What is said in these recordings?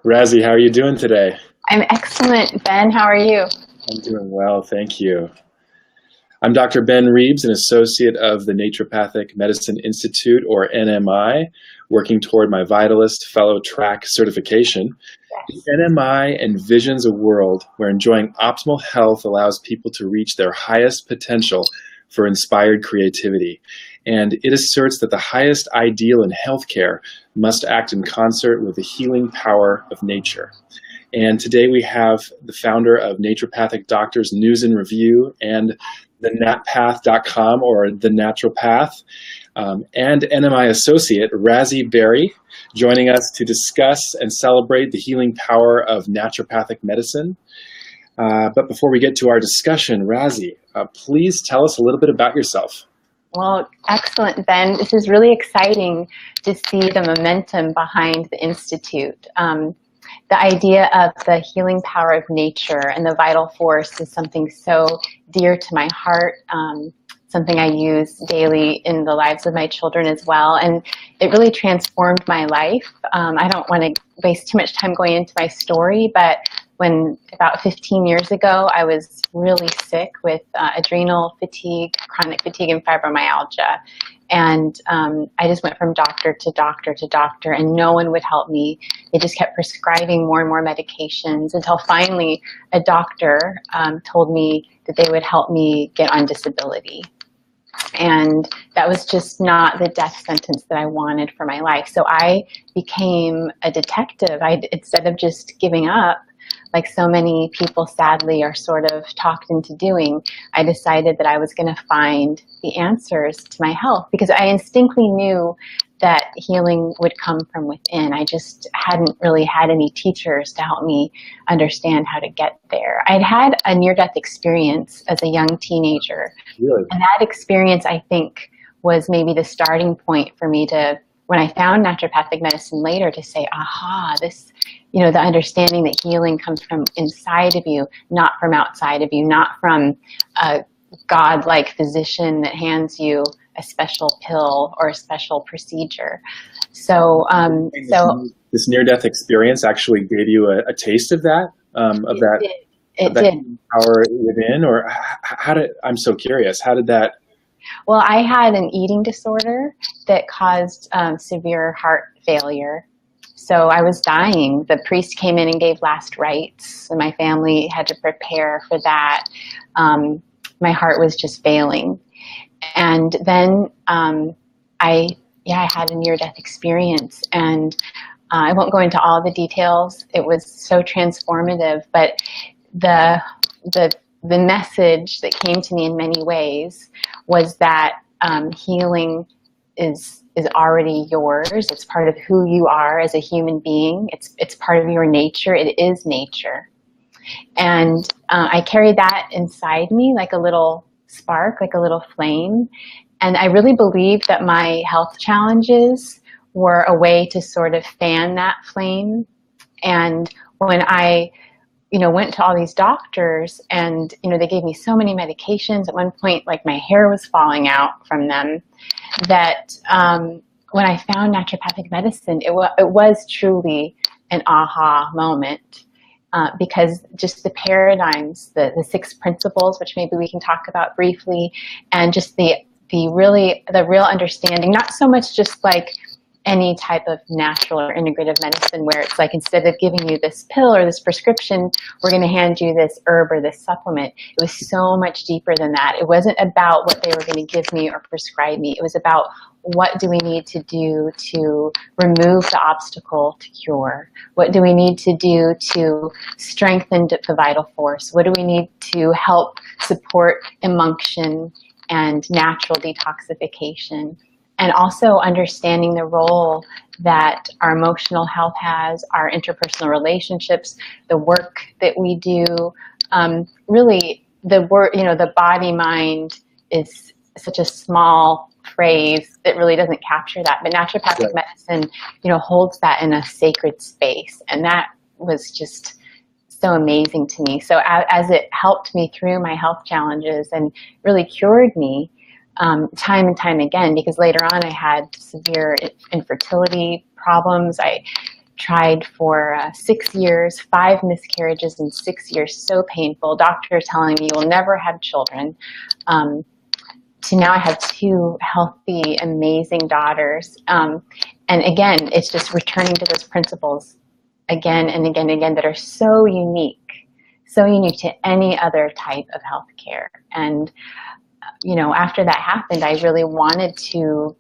Razi, how are you doing today? I'm excellent. Ben, how are you? I'm doing well, thank you. I'm Dr. Ben Reebs, an associate of the Naturopathic Medicine Institute, or NMI, working toward my Vitalist Fellow Track certification. The Yes. NMI envisions a world where enjoying optimal health allows people to reach their highest potential for inspired creativity. And it asserts that the highest ideal in healthcare must act in concert with the healing power of nature. And today we have the founder of Naturopathic Doctors News and Review and the natpath.com, or the Naturopath, and NMI associate Razi Berry, joining us to discuss and celebrate the healing power of naturopathic medicine. But before we get to our discussion, Razi, please tell us a little bit about yourself. Well, excellent, Ben. This is really exciting to see the momentum behind the Institute. The idea of the healing power of nature and the vital force is something so dear to my heart, something I use daily in the lives of my children as well. And it really transformed my life. I don't want to waste too much time going into my story, but when about 15 years ago, I was really sick with adrenal fatigue, chronic fatigue, and fibromyalgia. And I just went from doctor to doctor to doctor, and no one would help me. They just kept prescribing more and more medications until finally a doctor told me that they would help me get on disability. And that was just not the death sentence that I wanted for my life. So I became a detective. Instead of just giving up, like so many people sadly are sort of talked into doing, I decided that I was going to find the answers to my health, because I instinctively knew that healing would come from within. I just hadn't really had any teachers to help me understand how to get there. I'd had a near-death experience as a young teenager. Really? And that experience, I think, was maybe the starting point for me to, when I found naturopathic medicine later, to say, aha, this, the understanding that healing comes from inside of you, not from outside of you, not from a God-like physician that hands you a special pill or a special procedure. So, This near-death experience actually gave you a taste of that, it did. Power within, or how did? I'm so curious. How did that? Well, I had an eating disorder that caused severe heart failure. So I was dying. The priest came in and gave last rites, and my family had to prepare for that. My heart was just failing. And then I had a near-death experience, and I won't go into all the details. It was so transformative, but the message that came to me in many ways was that healing is already yours. It's part of who you are as a human being. It's part of your nature. It is nature. And I carried that inside me like a little spark, like a little flame. And I really believed that my health challenges were a way to sort of fan that flame. And when I went to all these doctors, and they gave me so many medications. At one point, like, my hair was falling out from them, that when I found naturopathic medicine, it was truly an aha moment, because just the paradigms, the 6 principles, which maybe we can talk about briefly, and just the real understanding, not so much just like any type of natural or integrative medicine where it's like, instead of giving you this pill or this prescription, we're going to hand you this herb or this supplement. It was so much deeper than that. It wasn't about what they were going to give me or prescribe me. It was about, what do we need to do to remove the obstacle to cure? What do we need to do to strengthen the vital force? What do we need to help support emulsion and natural detoxification? And also understanding the role that our emotional health has, our interpersonal relationships, the work that we do. Really, the body mind is such a small phrase that really doesn't capture that. But naturopathic medicine, holds that in a sacred space, and that was just so amazing to me. So as it helped me through my health challenges and really cured me, time and time again, because later on I had severe infertility problems. I tried for 6 years, 5 miscarriages in 6 years, so painful. Doctors telling me you will never have children. To now I have 2 healthy, amazing daughters. And again, it's just returning to those principles again and again and again that are so unique to any other type of healthcare. And, after that happened, I really wanted to,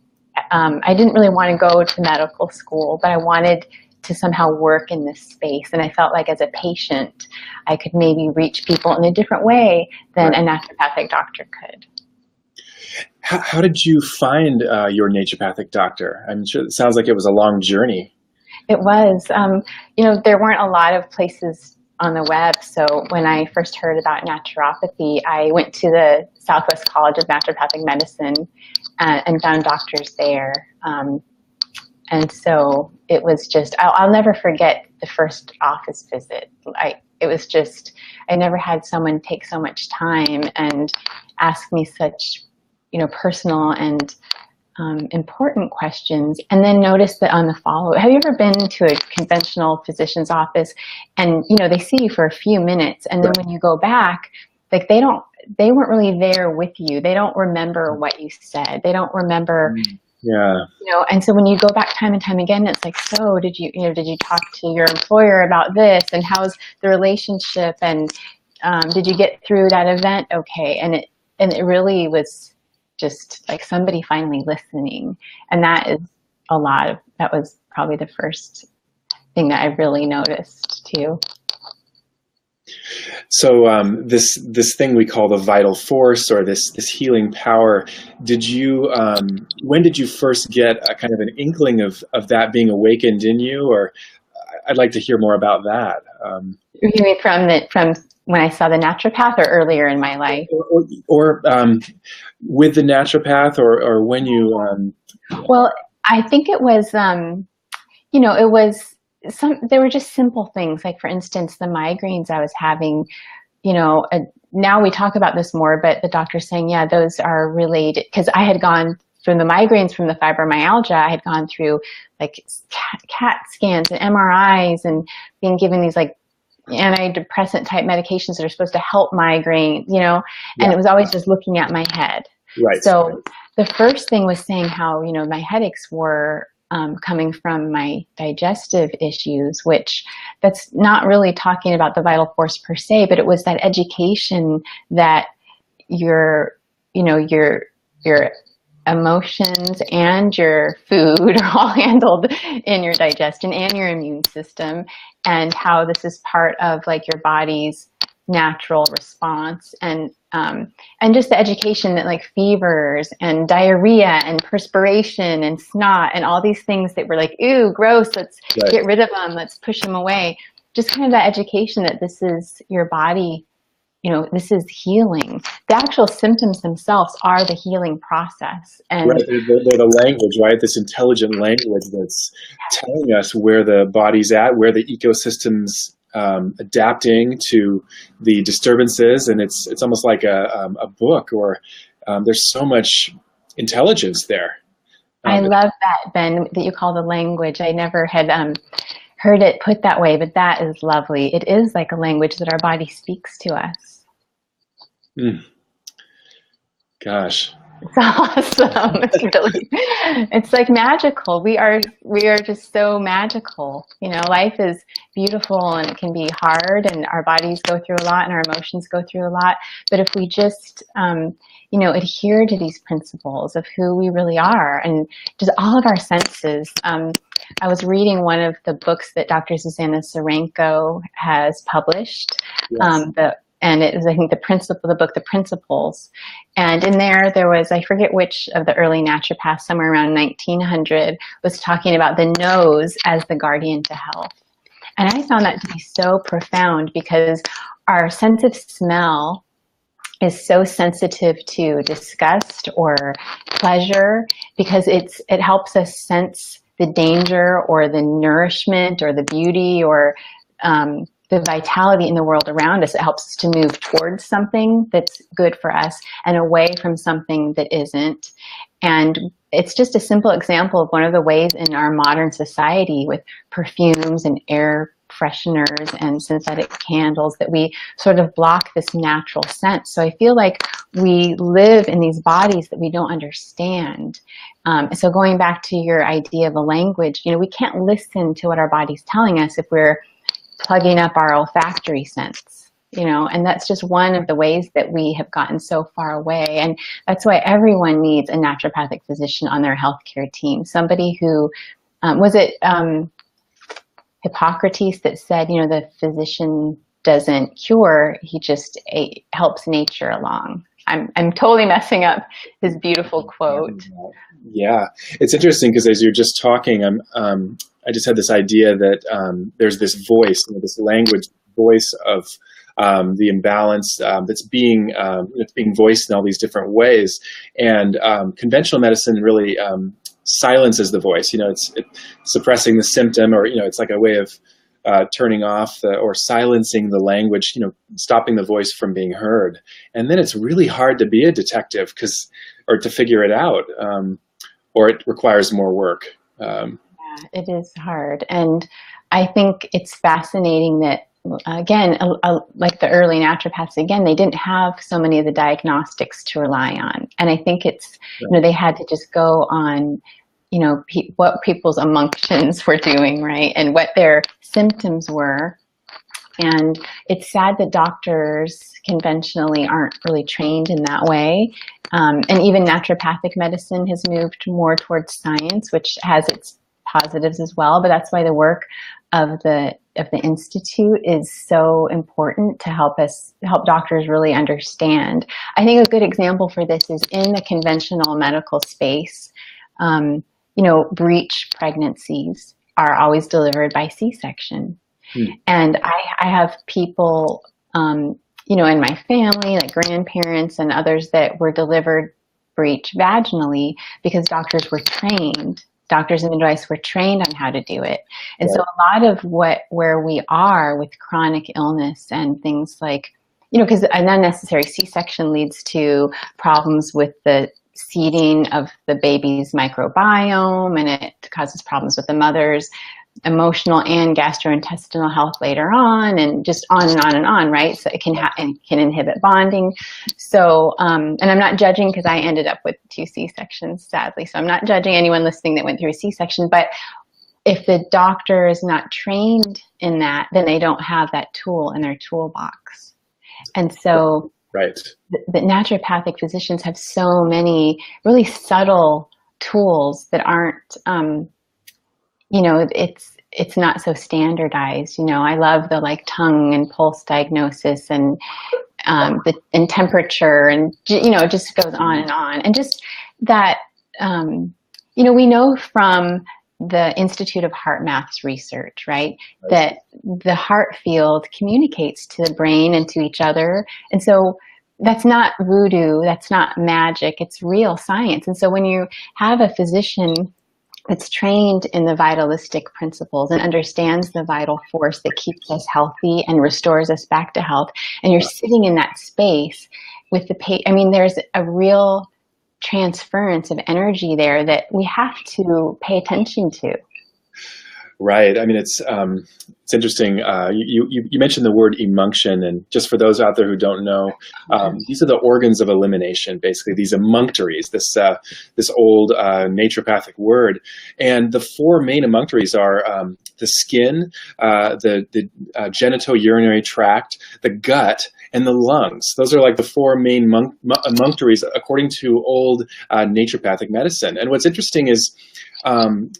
I didn't really want to go to medical school, but I wanted to somehow work in this space. And I felt like as a patient, I could maybe reach people in a different way than a naturopathic doctor could. How did you find your naturopathic doctor? I'm sure it sounds like it was a long journey. It was. There weren't a lot of places on the web. So when I first heard about naturopathy, I went to the Southwest College of Naturopathic Medicine and found doctors there. And so it was just, I'll never forget the first office visit. I never had someone take so much time and ask me such personal and important questions, and then notice that on the follow-up, have you ever been to a conventional physician's office and they see you for a few minutes, and then when you go back, like they weren't really there with you. They don't remember what you said. They don't remember. And so when you go back time and time again, it's like, so did you talk to your employer about this, and how's the relationship, and did you get through that event okay? And it really was just like somebody finally listening. And that was probably the first thing that I really noticed too. So this thing we call the vital force, or this healing power, when did you first get a kind of an inkling of that being awakened in you? Or I'd like to hear more about that. You mean from when I saw the naturopath, or earlier in my life? Or with the naturopath, or when you... Well, I think it was, it was there were just simple things. Like, for instance, the migraines I was having, now we talk about this more, but the doctor's saying, yeah, those are related. Because I had gone from the migraines, from the fibromyalgia, I had gone through like CAT scans and MRIs and being given these like antidepressant type medications that are supposed to help migraine, and it was always just looking at my head. Right. So the first thing was saying how, my headaches were coming from my digestive issues, which that's not really talking about the vital force per se, but it was that education that your emotions and your food are all handled in your digestion and your immune system, and how this is part of like your body's natural response, and just the education that like fevers and diarrhea and perspiration and snot and all these things that were like, ooh, gross, let's get rid of them, let's push them away. Just kind of that education that this is your body, this is healing. The actual symptoms themselves are the healing process. And they're the language, right? This intelligent language that's telling us where the body's at, where the ecosystem's adapting to the disturbances, and it's almost like a book, or there's so much intelligence there. I love that, Ben, that you call the language. I never had heard it put that way, but that is lovely. It is like a language that our body speaks to us. Gosh. It's awesome. It's like magical. We are just so magical. Life is beautiful, and it can be hard, and our bodies go through a lot, and our emotions go through a lot. But if we just, adhere to these principles of who we really are, and just all of our senses. I was reading one of the books that Dr. Susanna Sarenko has published. And it was, I think, the book, The Principles. And in there was, I forget which of the early naturopaths, somewhere around 1900, was talking about the nose as the guardian to health. And I found that to be so profound, because our sense of smell is so sensitive to disgust or pleasure, because it helps us sense the danger or the nourishment or the beauty or the vitality in the world around us. It helps us to move towards something that's good for us and away from something that isn't. And it's just a simple example of one of the ways in our modern society with perfumes and air fresheners and synthetic candles that we sort of block this natural sense. So I feel like we live in these bodies that we don't understand. So going back to your idea of a language, we can't listen to what our body's telling us if we're plugging up our olfactory sense, and that's just one of the ways that we have gotten so far away. And that's why everyone needs a naturopathic physician on their healthcare team. Somebody who, was it Hippocrates that said, the physician doesn't cure, he just helps nature along. I'm totally messing up his beautiful quote. Yeah, it's interesting because as you're just talking, I just had this idea that there's this voice, this language voice of the imbalance that's being voiced in all these different ways, and conventional medicine really silences the voice. It's suppressing the symptom, or it's like a way of turning off or silencing the language, stopping the voice from being heard. And then it's really hard to be a detective or to figure it out, or it requires more work. Yeah, it is hard. And I think it's fascinating that, again, like the early naturopaths, again, they didn't have so many of the diagnostics to rely on. And I think it's, they had to just go on, what people's emotions were doing, right? And what their symptoms were. And it's sad that doctors conventionally aren't really trained in that way. And even naturopathic medicine has moved more towards science, which has its positives as well. But that's why the work of the Institute is so important to help doctors really understand. I think a good example for this is in the conventional medical space. Breech pregnancies are always delivered by C-section. And I have people, in my family, like grandparents and others, that were delivered breech vaginally because doctors were trained. Doctors and midwives were trained on how to do it. And so a lot of where we are with chronic illness and things like, because an unnecessary C-section leads to problems with the seeding of the baby's microbiome, and it causes problems with the mother's emotional and gastrointestinal health later on, and just on and on and on, right? So it can inhibit bonding. So, and I'm not judging, because I ended up with 2 C-sections, sadly. So I'm not judging anyone listening that went through a C-section, but if the doctor is not trained in that, then they don't have that tool in their toolbox. And so the naturopathic physicians have so many really subtle tools that aren't, it's not so standardized. I love the tongue and pulse diagnosis and and temperature, and it just goes on, and just that we know from the Institute of Heart Math's research, right, that the heart field communicates to the brain and to each other. And so that's not voodoo, that's not magic, it's real science. And so when you have a physician that's trained in the vitalistic principles and understands the vital force that keeps us healthy and restores us back to health, and you're sitting in that space with the patient, there's a real transference of energy there that we have to pay attention to. Right. It's interesting. You mentioned the word emunction, and just for those out there who don't know, these are the organs of elimination. Basically, these emunctories. This old naturopathic word, and the 4 main emunctories are the skin, the genitourinary tract, the gut, and the lungs. Those are like the 4 main emunctories according to old naturopathic medicine. And what's interesting is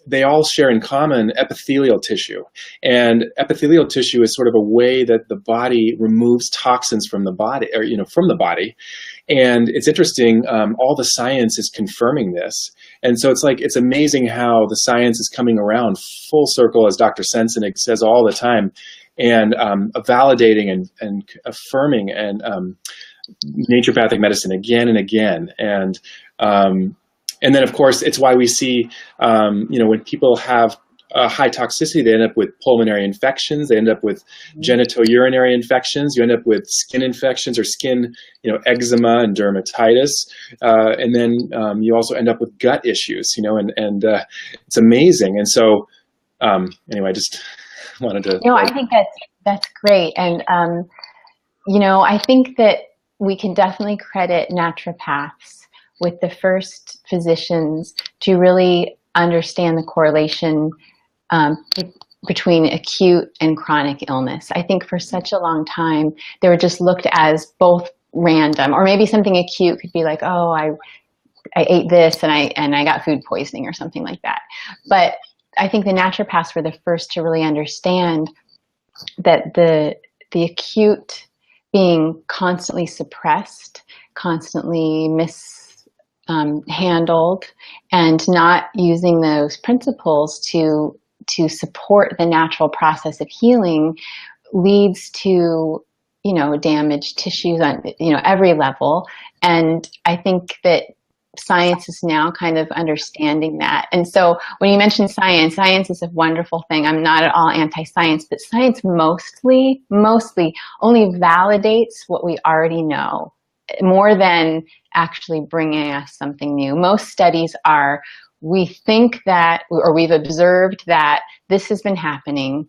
they all share in common epithelial tissue. And epithelial tissue is sort of a way that the body removes toxins from the body, or from the body. And it's interesting, all the science is confirming this. And so it's amazing how the science is coming around full circle, as Dr. Sensenig says all the time, and validating and affirming and naturopathic medicine again and again. And then, of course, it's why we see, when people have high toxicity, they end up with pulmonary infections. They end up with genitourinary infections. You end up with skin infections or skin, eczema and dermatitis. And then you also end up with gut issues, and it's amazing. And so, anyway, I just wanted to. No, I think that's great. And, I think that we can definitely credit naturopaths with the first physicians to really understand the correlation between acute and chronic illness. I think for such a long time, they were just looked as both random, or maybe something acute could be like, oh, I ate this and I got food poisoning or something like that. But I think the naturopaths were the first to really understand that the acute being constantly suppressed, constantly mishandled, and not using those principles to support the natural process of healing leads to, damaged tissues on, every level. And I think that science is now kind of understanding that. And so when you mention science is a wonderful thing. I'm not at all anti-science, but science mostly only validates what we already know more than actually bringing us something new. Most studies are, we think that, or we've observed that this has been happening,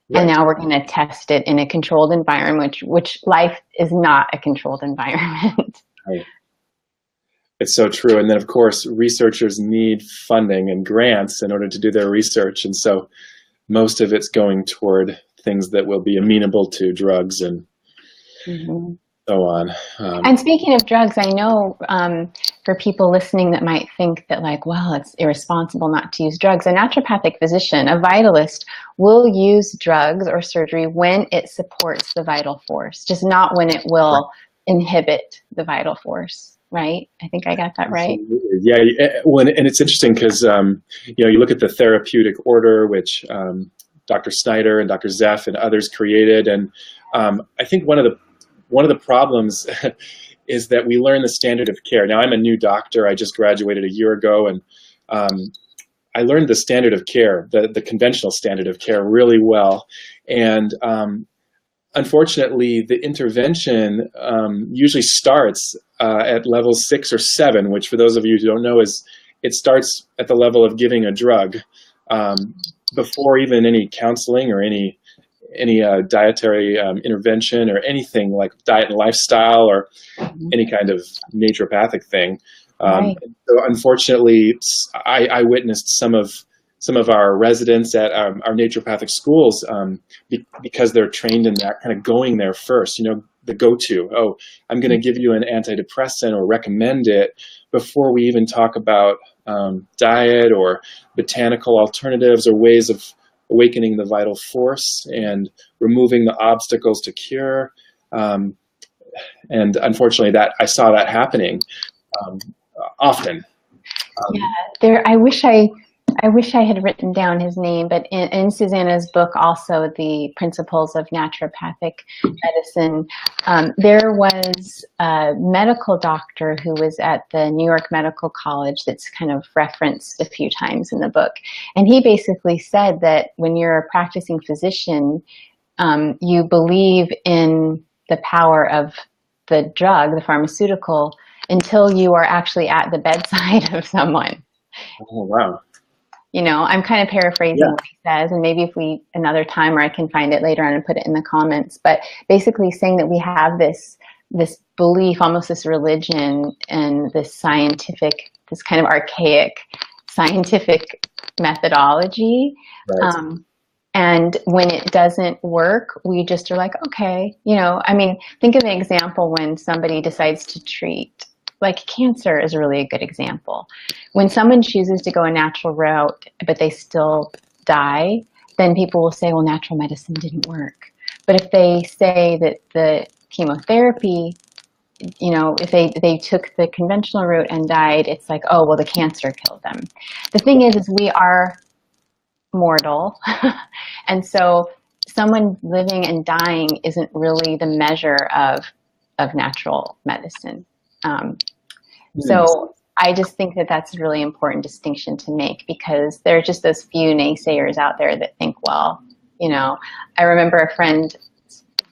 right, and now we're going to test it in a controlled environment, which life is not a controlled environment. Right. It's so true. And then, of course, researchers need funding and grants in order to do their research. And so most of it's going toward things that will be amenable to drugs and so on. And speaking of drugs, I know for people listening that might think that well, it's irresponsible not to use drugs. A naturopathic physician, a vitalist, will use drugs or surgery when it supports the vital force, just not when it will inhibit the vital force. Right? I think I got that right. Absolutely. Yeah. Well, and it's interesting because, you look at the therapeutic order, which Dr. Snyder and Dr. Zeff and others created. And I think one of the problems is that we learn the standard of care. Now, I'm a new doctor. I just graduated a year ago, and I learned the standard of care, the conventional standard of care really well. And unfortunately, the intervention usually starts at level 6 or 7, which for those of you who don't know it starts at the level of giving a drug before even any counseling or any dietary intervention or anything like diet and lifestyle or any kind of naturopathic thing. Right. So unfortunately, I witnessed some of our residents at our naturopathic schools, because they're trained in that, kind of going there first, the go-to. Oh, I'm going to give you an antidepressant or recommend it before we even talk about diet or botanical alternatives or ways of awakening the vital force and removing the obstacles to cure. And unfortunately, that I saw that happening often. Yeah, I wish I had written down his name, but in Susanna's book, also the Principles of Naturopathic Medicine, there was a medical doctor who was at the New York Medical College that's kind of referenced a few times in the book. And he basically said that when you're a practicing physician, you believe in the power of the drug, the pharmaceutical, until you are actually at the bedside of someone. Oh, wow. I'm kind of paraphrasing what he says, and maybe if another time, or I can find it later on and put it in the comments, but basically saying that we have this belief, almost this religion, and this kind of archaic scientific methodology. Right. And when it doesn't work, we just are like, okay, think of an example when somebody decides to treat. Like cancer is really a good example. When someone chooses to go a natural route, but they still die, then people will say, well, natural medicine didn't work. But if they say that the chemotherapy, if they took the conventional route and died, it's like, oh, well, the cancer killed them. The thing is we are mortal. And so someone living and dying isn't really the measure of natural medicine. So I just think that that's a really important distinction to make, because there are just those few naysayers out there that think, well, I remember a friend's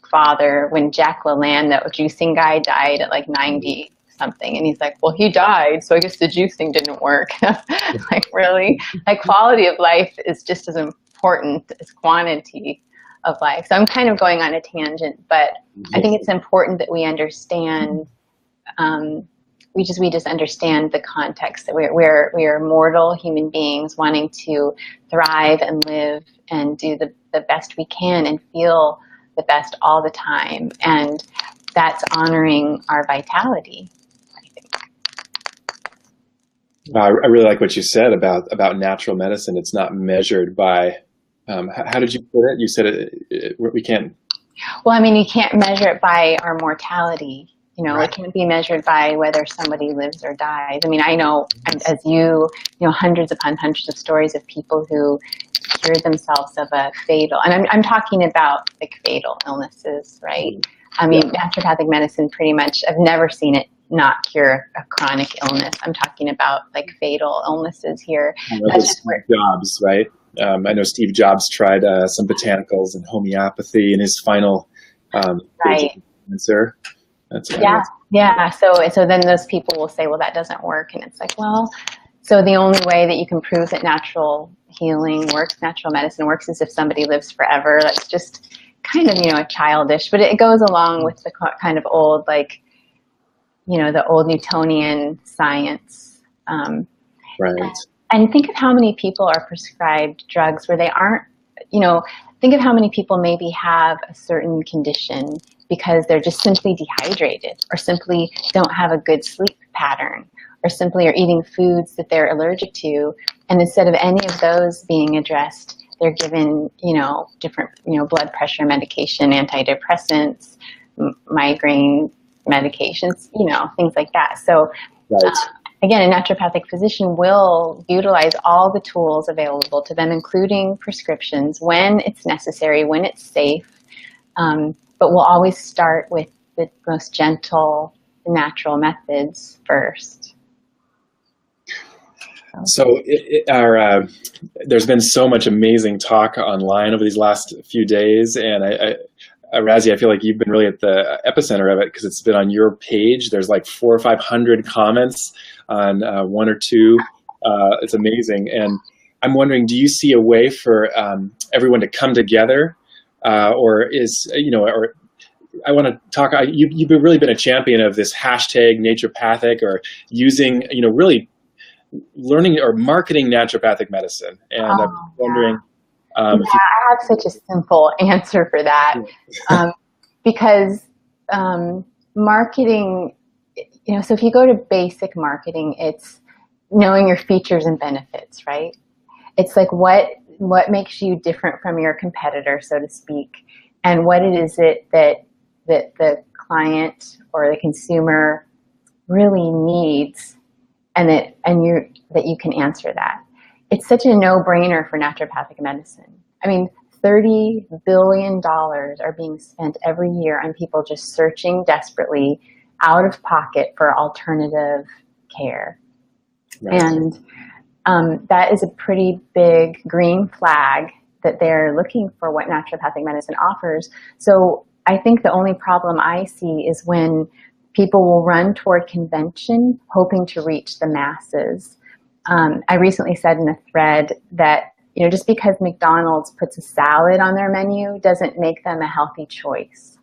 father, when Jack LaLanne, that juicing guy, died at like 90 something, and he's like, well, he died, so I guess the juicing didn't work. Like, really? Like, quality of life is just as important as quantity of life. So I'm kind of going on a tangent, but I think it's important that we understand, we just understand the context that we are mortal human beings wanting to thrive and live and do the best we can and feel the best all the time. And that's honoring our vitality, I think. I really like what you said about natural medicine. It's not measured by, how did you put it? You said we can't. Well, I mean, you can't measure it by our mortality. Right. It can't be measured by whether somebody lives or dies. I mean, I know, as hundreds upon hundreds of stories of people who cured themselves of a fatal, and I'm talking about like fatal illnesses, right? I mean, naturopathic medicine pretty much, I've never seen it not cure a chronic illness. I'm talking about like fatal illnesses here. That's just Steve Jobs, right? I know Steve Jobs tried some botanicals and homeopathy in his final cancer. Yeah. So then those people will say, well, that doesn't work. And it's like, well, so the only way that you can prove that natural healing works, natural medicine works, is if somebody lives forever. That's just kind of, childish, but it goes along with the kind of old, like, the old Newtonian science. Right. And think of how many people are prescribed drugs where they aren't, think of how many people maybe have a certain condition because they're just simply dehydrated, or simply don't have a good sleep pattern, or simply are eating foods that they're allergic to. And instead of any of those being addressed, they're given, different, blood pressure medication, antidepressants, migraine medications, things like that. So again, a naturopathic physician will utilize all the tools available to them, including prescriptions, when it's necessary, when it's safe. But we'll always start with the most gentle, natural methods first. So there's been so much amazing talk online over these last few days, and Razi, I feel like you've been really at the epicenter of it, because it's been on your page. There's like 400 or 500 comments on one or two. It's amazing, and I'm wondering, do you see a way for everyone to come together, or I want to talk. You've really been a champion of this hashtag naturopathic, or using, really learning or marketing naturopathic medicine. And I'm wondering. I have such a simple answer for that, because marketing, so if you go to basic marketing, it's knowing your features and benefits, right? It's like what makes you different from your competitor, so to speak, and what it is that the client or the consumer really needs, and that you can answer that. It's such a no-brainer for naturopathic medicine. I mean, $30 billion are being spent every year on people just searching desperately out of pocket for alternative care. Right. And that is a pretty big green flag that they're looking for what naturopathic medicine offers. So I think the only problem I see is when people will run toward convention hoping to reach the masses. I recently said in a thread that, just because McDonald's puts a salad on their menu doesn't make them a healthy choice.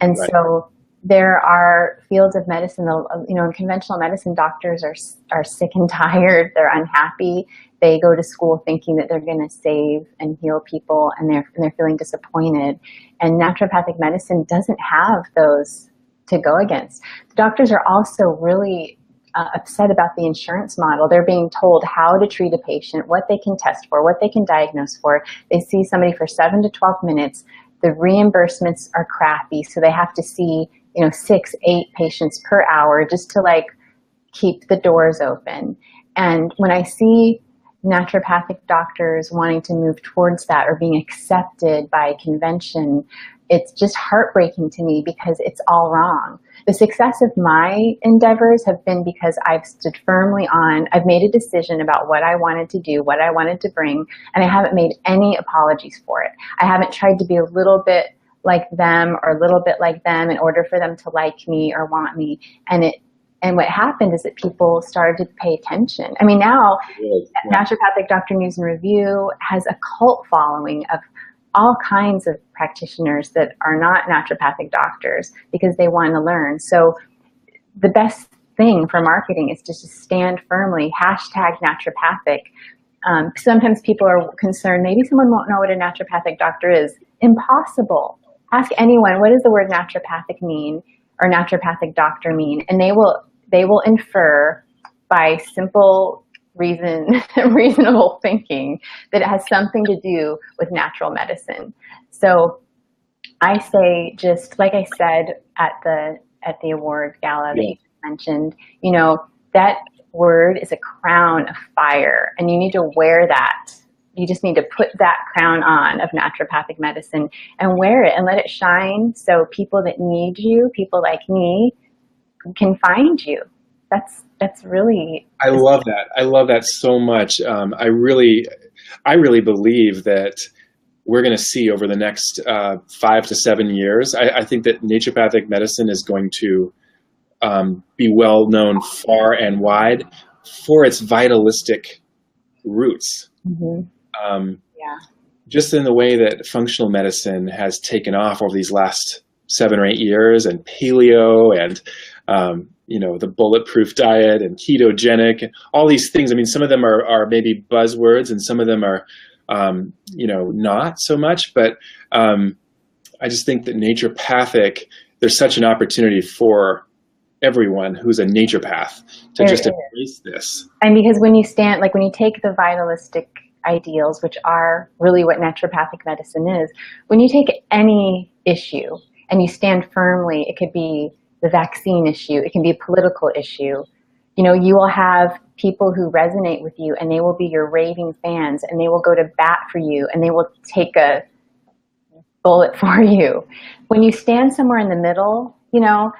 And so there are fields of medicine, in conventional medicine, doctors are sick and tired. They're unhappy. They go to school thinking that they're going to save and heal people, and they're feeling disappointed. And naturopathic medicine doesn't have those to go against. The doctors are also really upset about the insurance model. They're being told how to treat a patient, what they can test for, what they can diagnose for. They see somebody for 7 to 12 minutes. The reimbursements are crappy, so they have to see 6, 8 patients per hour just to keep the doors open. And when I see naturopathic doctors wanting to move towards that or being accepted by convention, it's just heartbreaking to me, because it's all wrong. the success of my endeavors have been because I've stood firmly on, I've made a decision about what I wanted to do, what I wanted to bring, and I haven't made any apologies for it. I haven't tried to be a little bit like them or a little bit like them in order for them to like me or want me. And what happened is that people started to pay attention. I mean, now Naturopathic Doctor News and Review has a cult following of all kinds of practitioners that are not naturopathic doctors because they want to learn. So the best thing for marketing is to just stand firmly, hashtag naturopathic. Sometimes people are concerned, maybe someone won't know what a naturopathic doctor is. Impossible. Ask anyone, what does the word naturopathic mean or naturopathic doctor mean? And they will infer by simple reasonable thinking that it has something to do with natural medicine. So I say, just like I said at the award gala that you mentioned, you know, that word is a crown of fire, and you need to wear that. You just need to put that crown on of naturopathic medicine and wear it and let it shine so people that need you, people like me, can find you. That's really. I love that. I love that so much. I really believe that we're going to see over the next 5 to 7 years. I think that naturopathic medicine is going to be well known far and wide for its vitalistic roots. Mm-hmm. Just in the way that functional medicine has taken off over these last 7 or 8 years, and paleo and you know, the bulletproof diet and ketogenic and all these things. I mean, some of them are maybe buzzwords and some of them are, you know, not so much, but I just think that naturopathic, there's such an opportunity for everyone who's a naturopath to just embrace this. And because when you take the vitalistic ideals, which are really what naturopathic medicine is, when you take any issue and you stand firmly, it could be the vaccine issue, it can be a political issue. You know, you will have people who resonate with you and they will be your raving fans and they will go to bat for you and they will take a bullet for you. When you stand somewhere in the middle, you know,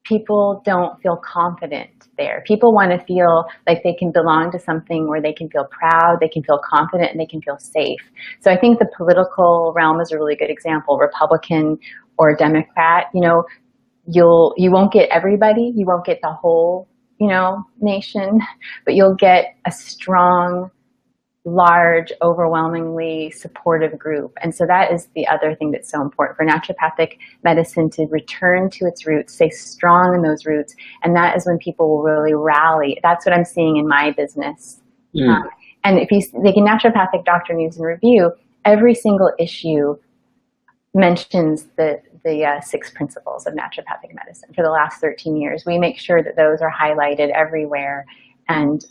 people don't feel confident there. People want to feel like they can belong to something where they can feel proud, they can feel confident, and they can feel safe. So I think the political realm is a really good example. Republican or Democrat, you know, you won't get everybody, you won't get the whole, you know, nation, but you'll get a strong, large, overwhelmingly supportive group. And so that is the other thing that's so important for naturopathic medicine to return to its roots, stay strong in those roots. And that is when people will really rally. That's what I'm seeing in my business. And if you like in Naturopathic Doctor News and Review, every single issue mentions the 6 principles of naturopathic medicine for the last 13 years. We make sure that those are highlighted everywhere. And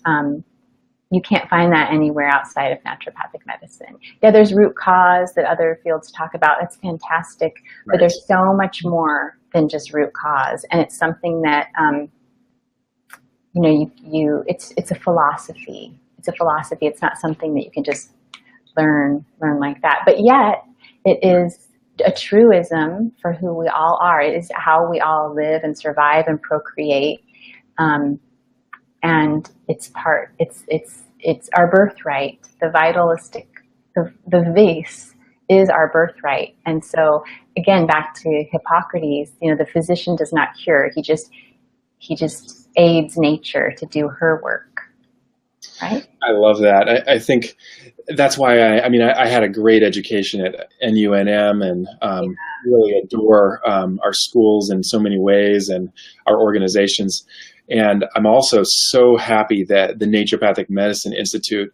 you can't find that anywhere outside of naturopathic medicine. Yeah, there's root cause that other fields talk about. That's fantastic. Right. But there's so much more than just root cause. And it's something that, you know, it's a philosophy. It's a philosophy. It's not something that you can just learn like that. But yet it is a truism for who we all are. It is how we all live and survive and procreate. And it's our birthright. The vitalistic, the vis is our birthright. And so again, back to Hippocrates, you know, the physician does not cure. He just aids nature to do her work. Right? I love that. I think that's why I had a great education at NUNM and really adore our schools in so many ways and our organizations. And I'm also so happy that the Naturopathic Medicine Institute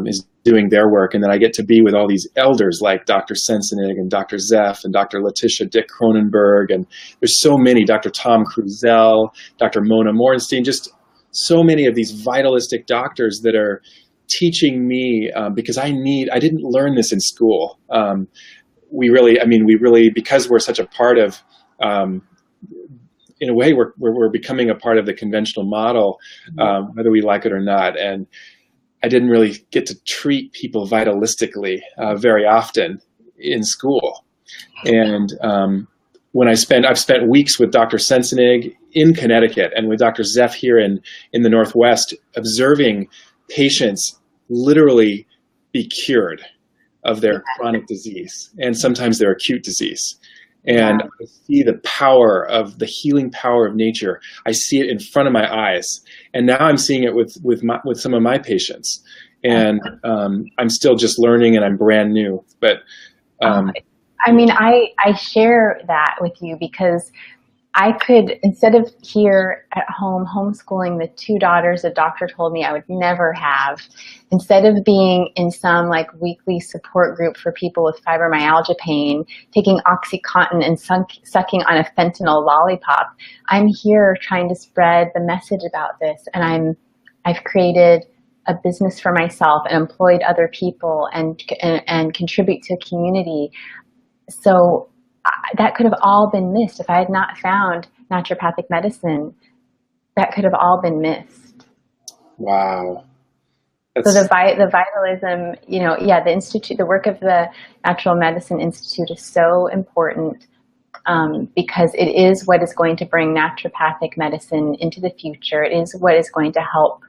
is doing their work, and that I get to be with all these elders like Dr. Sensenig and Dr. Zeff and Dr. Letitia Dick Cronenberg, and there's so many, Dr. Tom Cruzel, Dr. Mona Morenstein, just so many of these vitalistic doctors that are teaching me because I didn't learn this in school. We really, because we're such a part of, in a way, we're becoming a part of the conventional model, whether we like it or not. And I didn't really get to treat people vitalistically very often in school. And I've spent weeks with Dr. Sensenig in Connecticut and with Dr. Zeff here in the Northwest, observing patients literally be cured of their chronic disease and sometimes their acute disease. And I see the power of the healing power of nature. I see it in front of my eyes. And now I'm seeing it with some of my patients. And I'm still just learning and I'm brand new. But I mean, I share that with you because I could, instead of here at home homeschooling the 2 daughters a doctor told me I would never have, instead of being in some like weekly support group for people with fibromyalgia pain, taking OxyContin and sucking on a fentanyl lollipop, I'm here trying to spread the message about this. And I've created a business for myself and employed other people and contribute to a community. So that could have all been missed if I had not found naturopathic medicine. That could have all been missed. Wow. So the Vitalism, the institute, the work of the Natural Medicine Institute is so important because it is what is going to bring naturopathic medicine into the future. It is what is going to help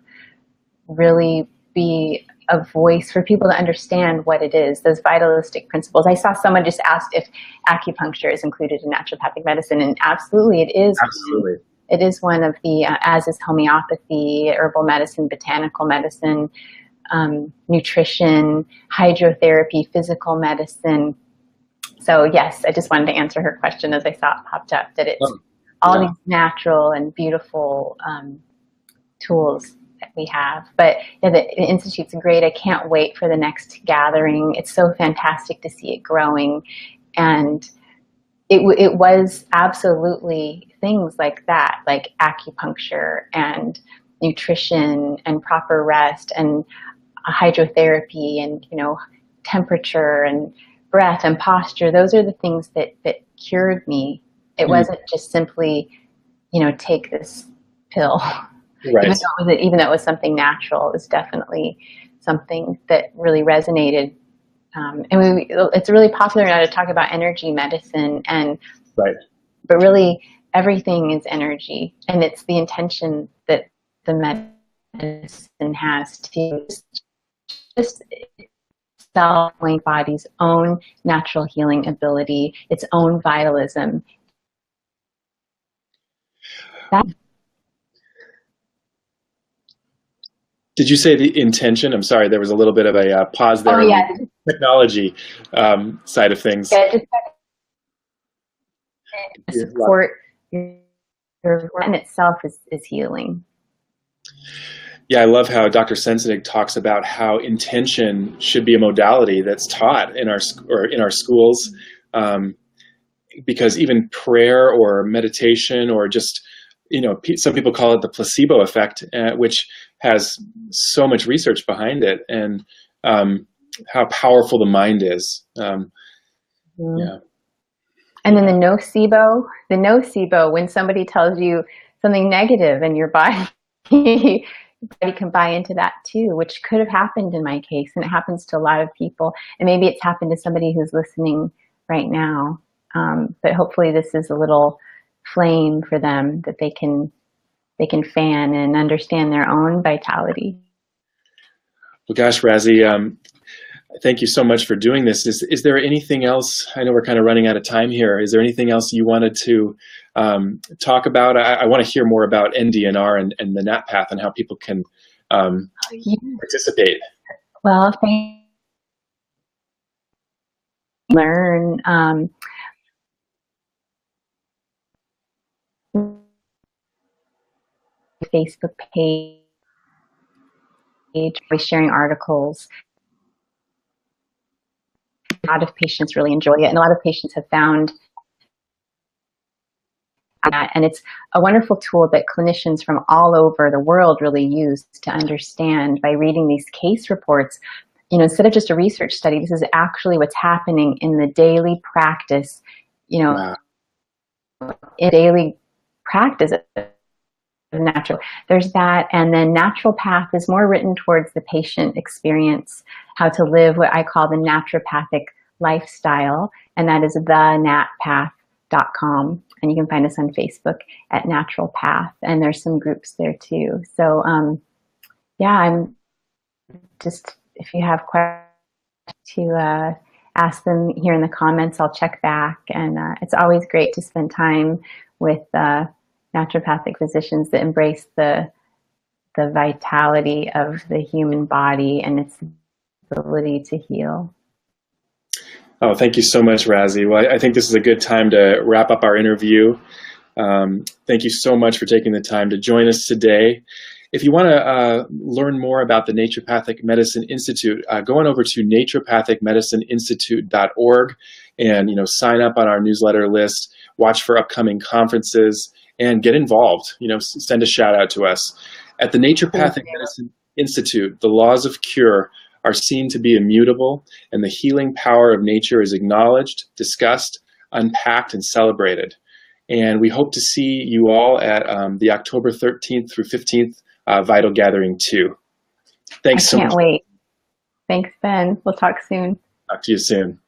really be a voice for people to understand what it is, those vitalistic principles. I saw someone just asked if acupuncture is included in naturopathic medicine, and absolutely it is. Absolutely. It is one of the, as is homeopathy, herbal medicine, botanical medicine, nutrition, hydrotherapy, physical medicine. So yes, I just wanted to answer her question as I saw it popped up, that it's all these natural and beautiful tools we have. But the Institute's great. I can't wait for the next gathering. It's so fantastic to see it growing. And it was absolutely things like that, like acupuncture and nutrition and proper rest and hydrotherapy and, temperature and breath and posture. Those are the things that cured me. It wasn't just simply, take this pill. Right. Even though it was something natural, it was definitely something that really resonated. It's really popular now to talk about energy medicine, but really everything is energy, and it's the intention that the medicine has to just knowing body's own natural healing ability, its own vitalism. Did you say the intention? I'm sorry, there was a little bit of a pause there. Oh, yeah. Technology side of things. Yeah, just support your in itself is healing. Yeah, I love how Dr. Sensenig talks about how intention should be a modality that's taught in our schools, because even prayer or meditation or just some people call it the placebo effect, which has so much research behind it, and how powerful the mind is. Yeah. And then the nocebo, when somebody tells you something negative in your body, your body can buy into that too, which could have happened in my case, and it happens to a lot of people. And maybe it's happened to somebody who's listening right now. But hopefully this is a little flame for them that they can fan and understand their own vitality. Well, gosh, Razi, thank you so much for doing this. Is there anything else? I know we're kind of running out of time here. Is there anything else you wanted to talk about? I want to hear more about NDNR and the NAT path and how people can participate. Well, learn. Facebook page, by sharing articles. A lot of patients really enjoy it, and a lot of patients have found that, and it's a wonderful tool that clinicians from all over the world really use to understand by reading these case reports. Instead of just a research study, this is actually what's happening in the daily practice, Wow. in daily practice of natural. There's that, and then natural path is more written towards the patient experience, how to live what I call the naturopathic lifestyle, and that is the and you can find us on Facebook at Natural Path, and there's some groups there too. So yeah, I'm just, if you have questions, to ask them here in the comments. I'll check back, and it's always great to spend time with naturopathic physicians that embrace the vitality of the human body and its ability to heal. Oh, thank you so much, Razi. Well, I think this is a good time to wrap up our interview. Thank you so much for taking the time to join us today. If you want to learn more about the Naturopathic Medicine Institute, go on over to naturopathicmedicineinstitute.org and sign up on our newsletter list, watch for upcoming conferences, and get involved. Send a shout out to us. At the Naturopathic Medicine Institute, the laws of cure are seen to be immutable, and the healing power of nature is acknowledged, discussed, unpacked, and celebrated. And we hope to see you all at the October 13th through 15th Vital Gathering 2. Thanks so much. I can't wait. Thanks, Ben. We'll talk soon. Talk to you soon.